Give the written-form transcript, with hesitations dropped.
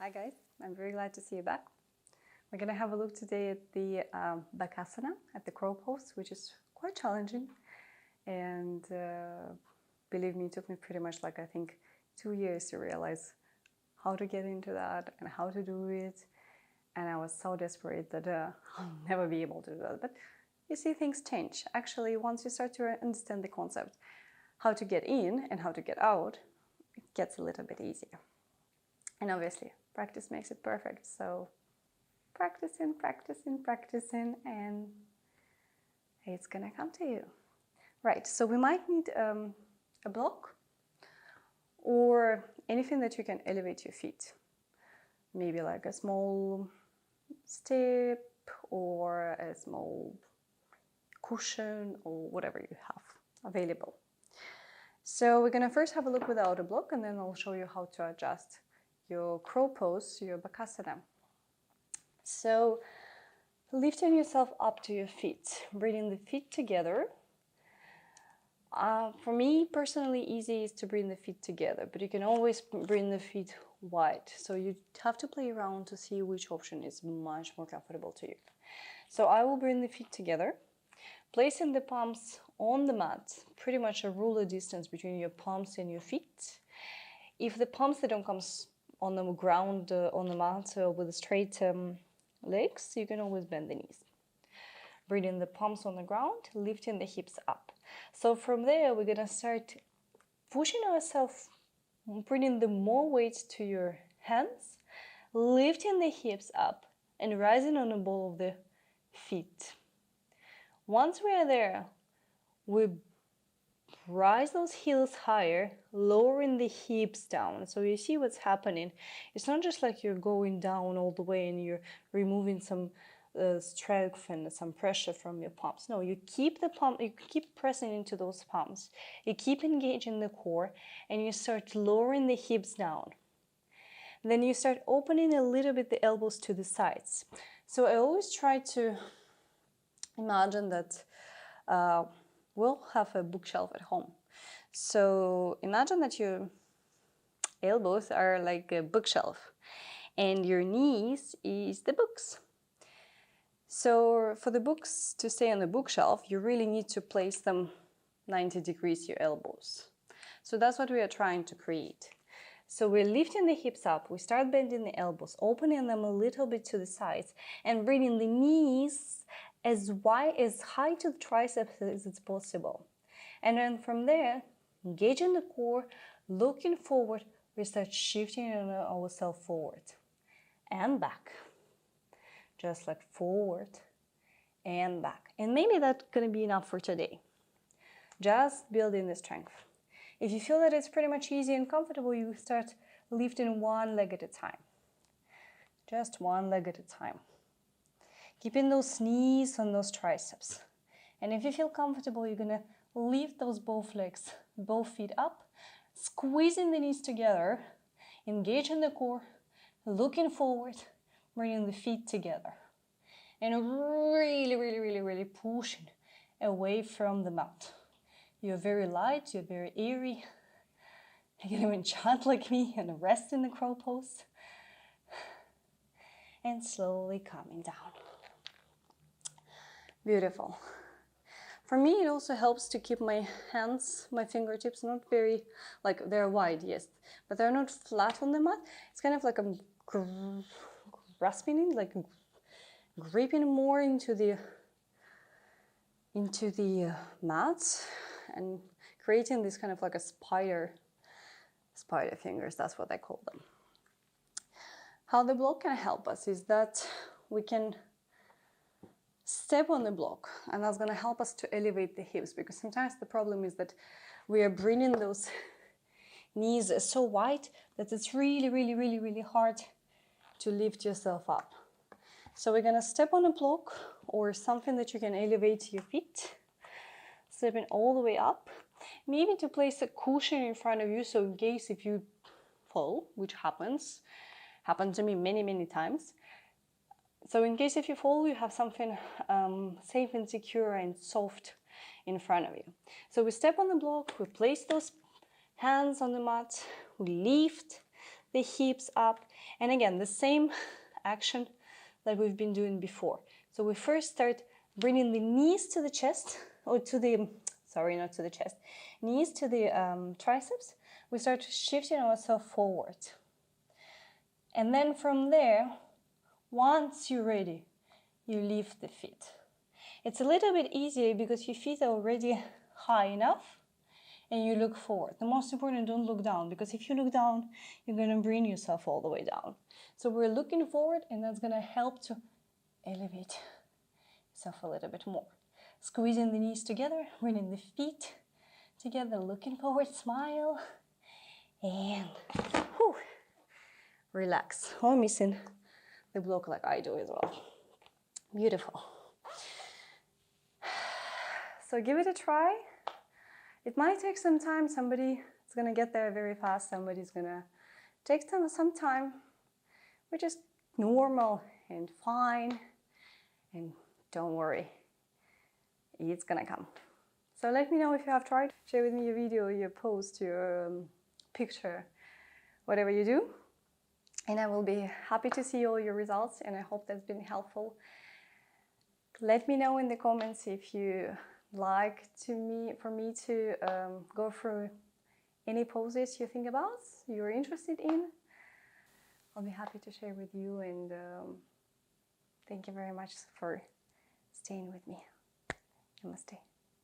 Hi guys, I'm very glad to see you back. We're going to have a look today at the Bakasana, at the crow pose, which is quite challenging. And believe me, it took me pretty much I think 2 years to realize how to get into that and how to do it. And I was so desperate that I'll never be able to do that. But you see, things change. Actually, once you start to understand the concept, how to get in and how to get out, it gets a little bit easier. And obviously, practice makes it perfect. So practicing, and it's gonna come to you. Right, so we might need a block or anything that you can elevate your feet. Maybe like a small step or a small cushion or whatever you have available. So we're gonna first have a look without a block, and then I'll show you how to adjust your crow pose, your Bakasana. So lifting yourself up to your feet, bringing the feet together. For me personally, easy is to bring the feet together, but you can always bring the feet wide. So you have to play around to see which option is much more comfortable to you. So I will bring the feet together, placing the palms on the mat, pretty much a ruler distance between your palms and your feet. If the palms they don't come on the ground, on the mat with straight legs, you can always bend the knees. Bringing the palms on the ground, lifting the hips up. So from there, we're gonna start pushing ourselves, bringing the more weight to your hands, lifting the hips up and rising on the ball of the feet. Once we are there, we rise those heels higher, lowering the hips down. So you see what's happening. It's not just like you're going down all the way and you're removing some strength and some pressure from your palms. No, you keep the palm, you keep pressing into those palms. You keep engaging the core and you start lowering the hips down. Then you start opening a little bit the elbows to the sides. So I always try to imagine that we'll have a bookshelf at home. So imagine that your elbows are like a bookshelf and your knees is the books. So for the books to stay on the bookshelf, you really need to place them 90 degrees, your elbows. So that's what we are trying to create. So we're lifting the hips up, we start bending the elbows, opening them a little bit to the sides and bringing the knees as wide, as high to the triceps as it's possible. And then from there, engaging the core, looking forward, we start shifting ourselves forward and back. Just like forward and back. And maybe that's gonna be enough for today. Just building the strength. If you feel that it's pretty much easy and comfortable, you start lifting one leg at a time. Just one leg at a time. Keeping those knees on those triceps. And if you feel comfortable, you're gonna lift those both legs, both feet up, squeezing the knees together, engaging the core, looking forward, bringing the feet together. And really pushing away from the mat. You're very light, you're very airy. You can even chant like me and rest in the crow pose. And slowly coming down. Beautiful. For me, it also helps to keep my hands, my fingertips, not very, like they're wide, yes, but they're not flat on the mat. It's kind of like I'm grasping it, like gripping more into the mat and creating this kind of like a spider fingers, that's what I call them. How the block can help us is that we can step on the block, and that's going to help us to elevate the hips, because sometimes the problem is that we are bringing those knees so wide that it's really hard to lift yourself up. So we're going to step on a block or something that you can elevate your feet, stepping all the way up, maybe to place a cushion in front of you, so in case if you fall, which happened to me many times. So in case if you fall, you have something safe and secure and soft in front of you. So we step on the block, we place those hands on the mat, we lift the hips up. And again, the same action that we've been doing before. So we first start bringing the knees to the chest, or to the, sorry, not to the chest, knees to the triceps. We start shifting ourselves forward. And then from there, once you're ready, you lift the feet. It's a little bit easier because your feet are already high enough and you look forward. The most important, don't look down, because if you look down, you're going to bring yourself all the way down. So we're looking forward, and that's going to help to elevate yourself a little bit more. Squeezing the knees together, bringing the feet together, looking forward, smile, and whew, relax. Or missing the block like I do as well. Beautiful. So give it a try. It might take some time. Somebody is going to get there very fast. Somebody's going to take some time, which is normal and fine. And don't worry, it's going to come. So let me know if you have tried. Share with me your video, your post, your picture, whatever you do. And I will be happy to see all your results, and I hope that's been helpful. Let me know in the comments if you like for me to go through any poses you think about, you're interested in. I'll be happy to share with you, and thank you very much for staying with me. Namaste.